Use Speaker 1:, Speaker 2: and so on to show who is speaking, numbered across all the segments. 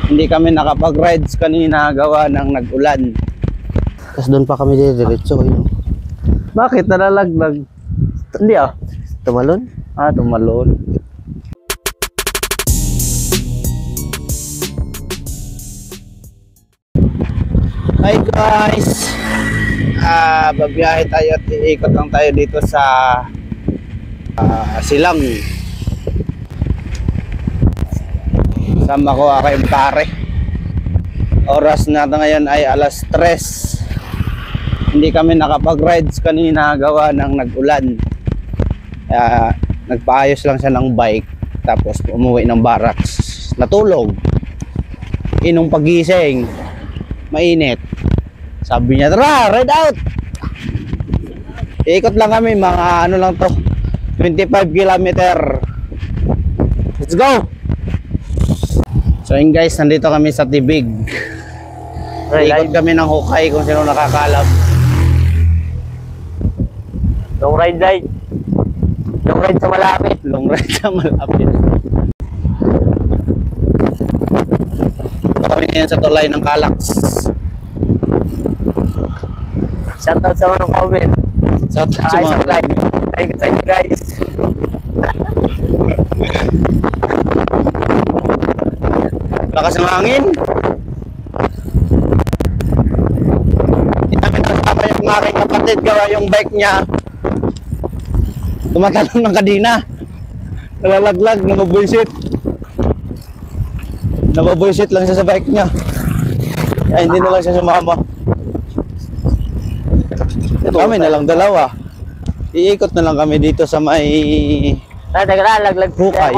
Speaker 1: Hindi kami nakapag-rides kanina gawa ng nag-ulan.
Speaker 2: Tapos doon pa kami diretso.
Speaker 1: Bakit nalalaglag? Hindi
Speaker 2: Tumalon?
Speaker 1: Tumalon. Hi guys! Babiyahe tayo at iikot lang tayo dito sa Silang. Sama ko kay pare. Oras natin ngayon ay alas 3. Hindi kami nakapag-rides kanina gawa ng nag-ulan. Nagpaayos lang siya ng bike. Tapos umuwi ng barracks. Natulog. Inong pagising, mainit. Sabi niya, tara, ride out! Iikot lang kami, mga ano lang to, 25 kilometer. Let's go! So yun guys, nandito kami sa Tibig. Iikot kami ng hukay kung sino nakakalam.
Speaker 2: Long ride. Long ride sa malapit.
Speaker 1: Long ride sa malapit. Kami ngayon sa tulay ng Calax.
Speaker 2: Shoutout sa mga comment.
Speaker 1: Shoutout sa mga
Speaker 2: like. Thank you sa inyo guys.
Speaker 1: Lakas ng hangin. Hindi namin nakasama yung aking kapatid gawa yung bike niya. Tumatalon ng kadina. Nalalaglag, nababuisit. Nababuisit lang siya sa bike niya. Kaya hindi na lang siya sumama. Ito kami na lang dalawa. Iikot na lang kami dito sa may
Speaker 2: Laglag
Speaker 1: hukay.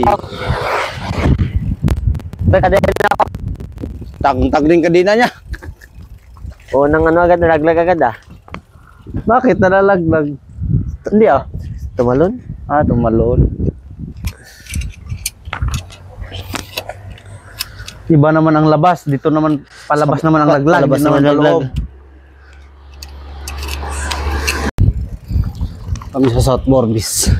Speaker 1: Tag din kadina niya.
Speaker 2: Unang ano agad, nalaglag agad
Speaker 1: Bakit nalalaglag? Hindi
Speaker 2: Tumalon?
Speaker 1: Tumalon. Iba naman ang labas. Dito naman, palabas naman ang laglag.
Speaker 2: Palabas naman ang laglag.
Speaker 1: Kami sa South Borbis.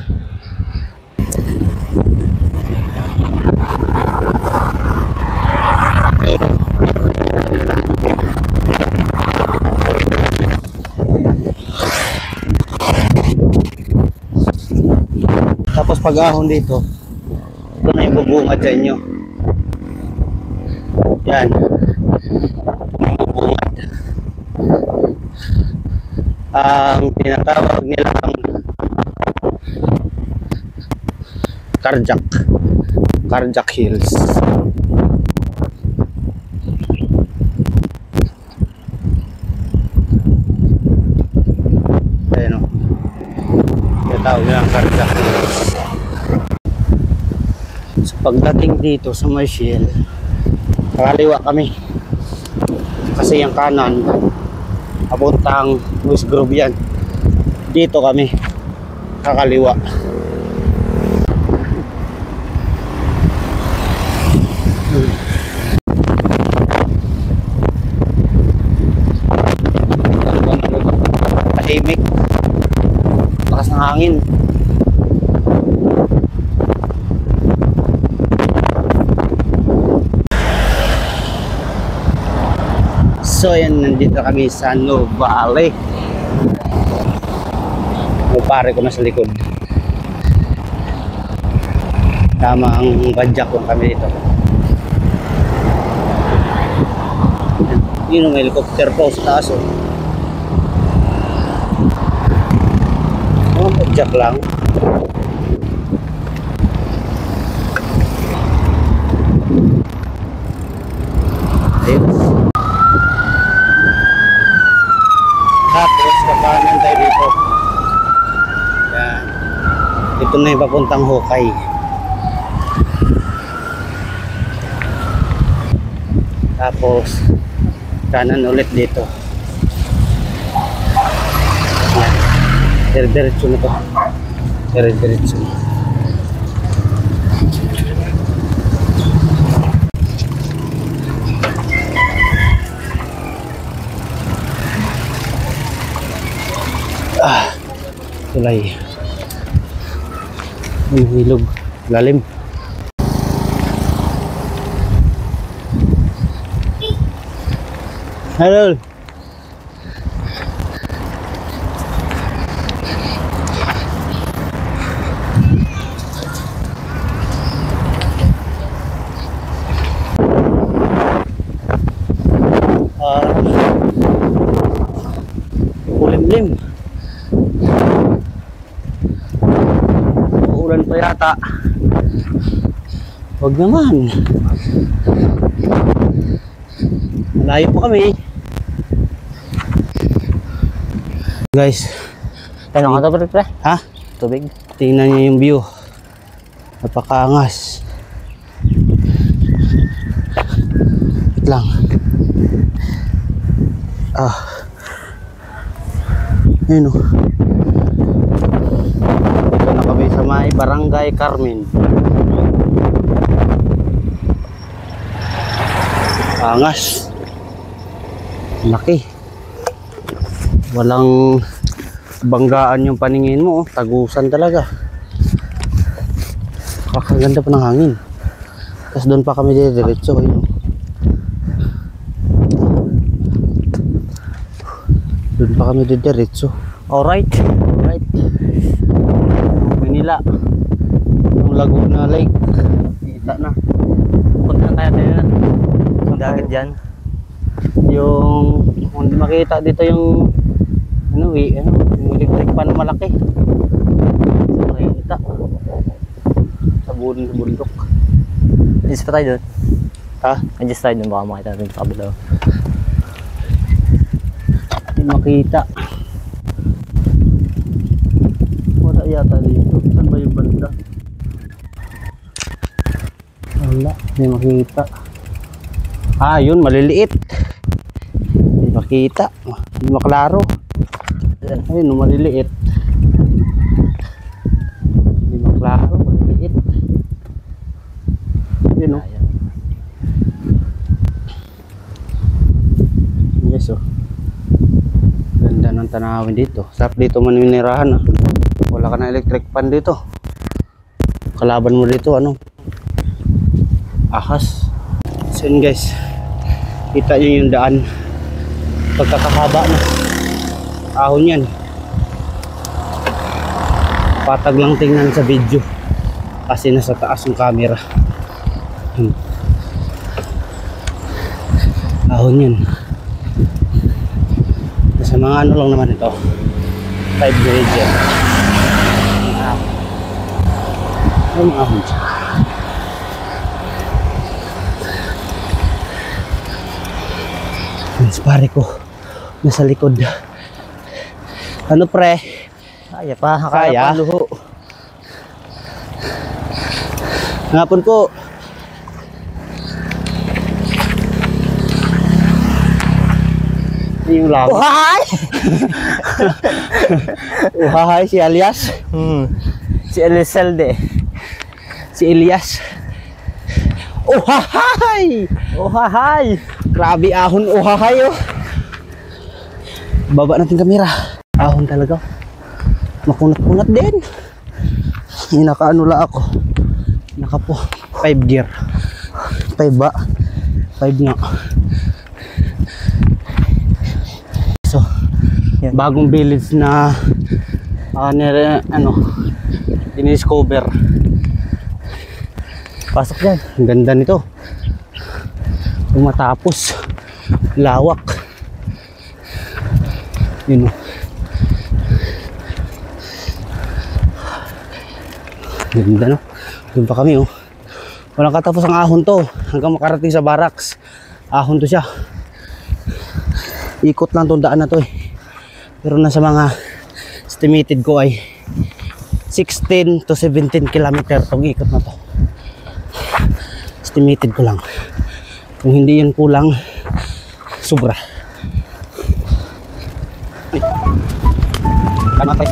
Speaker 1: Tapos pag-ahon dito, ito na yung bubungad sa inyo. Yan. Bubungad. Ang tinatawag nilang Carjack Hills. Ayan o. Tinatawag nilang Carjack Hills. So pagdating dito sa Marshall, kakaliwa kami. Kasi yung kanan papuntang West Grove yan. Dito kami kakaliwa. Tahimik. Lakas ng hangin. So yan, nandito kami sa Nuvali. May pare ko na sa likod. Tama ang badyak lang kami dito. Yun ang helicopter po sa taas badyak lang. Ayun. Tapos kapanan tayo dito. Yan. Ito na yung papuntang hukay. Tapos kanan ulit dito. Yan. Dire-diretso na to. Dire-diretso na. Tulay. Hilog. Lalim. Hello. Ulim-lim. Uulan pa yata. Huwag naman. Malayo po kami. Guys.
Speaker 2: Ano ka to, pre?
Speaker 1: Ha?
Speaker 2: Tubig.
Speaker 1: Tingnan niyo yung view. Napakaangas. Wait lang. Ayun o. Dito na kami sa may Barangay Carmen. Angas. Laki. Walang banggaan yung paningin mo. Tagusan talaga. Kakaganda pa ng hangin. Tapos doon pa kami diretso. Doon pa kami diretso.
Speaker 2: Alright.
Speaker 1: Alright. Manila. Yung Laguna Lake. Kita na.
Speaker 2: Punta tayo na. Ang dagat dyan.
Speaker 1: Yung kung hindi makita dito yung yung electric pan malaki. Makita. Sa bundok.
Speaker 2: Adjust pa tayo doon.
Speaker 1: Ha?
Speaker 2: Adjust tayo doon. Baka makita natin sa kabila.
Speaker 1: Hindi makita. Wala yata dito. Saan ba yung banda? Wala. Hindi makita. Yun. Maliliit. Hindi makita. Hindi maklaro. Ayun, maliliit. Hindi maklaro. Maliliit. Yun o. Yes o. Ganda ng tanawin dito. Sarap dito maninirahan ah. Wala ka na electric pan dito. Kalaban mo dito ahas. So yun guys, kita nyo yung daan. Pagkakahaba na ahon yan. Patag lang tingnan sa video kasi nasa taas yung camera. Ahon yan. Sa mga lang naman ito, 5 grade yan. Ang ahon siya. Mas pare ko nasa likod. Ano pre?
Speaker 2: Kaya pa.
Speaker 1: Kaya?
Speaker 2: Luho.
Speaker 1: Ngapon po. Yung labo.
Speaker 2: Uhahay!
Speaker 1: Uhahay si Alias.
Speaker 2: Si Elizalde.
Speaker 1: Si Elias. Uhahay!
Speaker 2: Uhahay!
Speaker 1: Grabe ahon uhahay oh. Baba natin kamera. Ahon talaga. Makunat-kunat din. Nakaano la ako. Naka po 5 gear. 5 ba? 5 nga. So, yan. Bagong village na diniscover.
Speaker 2: Pasok dyan.
Speaker 1: Ang ganda nito. Kung matapos, lawak. Yun o. Ganda no. Doon pa kami oh. Walang katapos ang ahon to. Hanggang makarating sa barracks. Ahon to siya. Ikot lang itong daan na to eh. Pero nasa mga estimated ko ay 16 to 17 kilometer itong ikot na to. Estimated ko lang. Kung hindi yun kulang, sobra. Kamatay.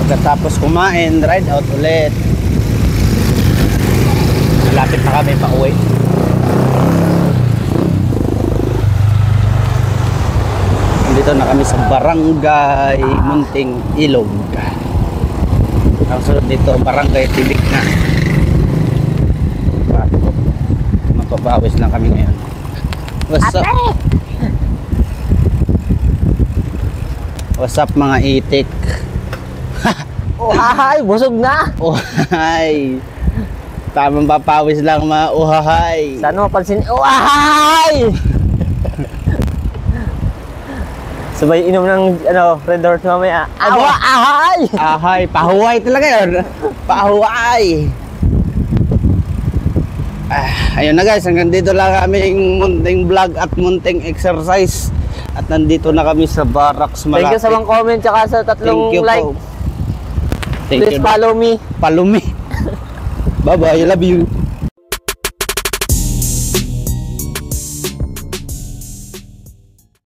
Speaker 1: Pagkatapos kumain, ride out ulit. Lapit na kami pa uwi. Dito na kami sa Barangay Munting Ilog. Ang sunod dito, Barangay Tibig na. Magpapawis lang kami ngayon. What's up? What's up mga itik?
Speaker 2: Uhahay, busog na.
Speaker 1: Uhahay. Tamang papawis lang mga uhahay.
Speaker 2: Saan mo pansin? Uhahay! Sabay inom ng Red Horse mamaya.
Speaker 1: Aba!
Speaker 2: Ahay!
Speaker 1: Ahay, pahuway talaga yun. Pahuway. Ayun na guys, hanggang dito lang kaming munting vlog at munting exercise. At nandito na kami sa barracks malapit.
Speaker 2: Thank you sa mga comment tsaka sa tatlong
Speaker 1: Thank you
Speaker 2: like.
Speaker 1: po. Thank
Speaker 2: Please
Speaker 1: you.
Speaker 2: follow me.
Speaker 1: Follow me. Bye bye, I love you.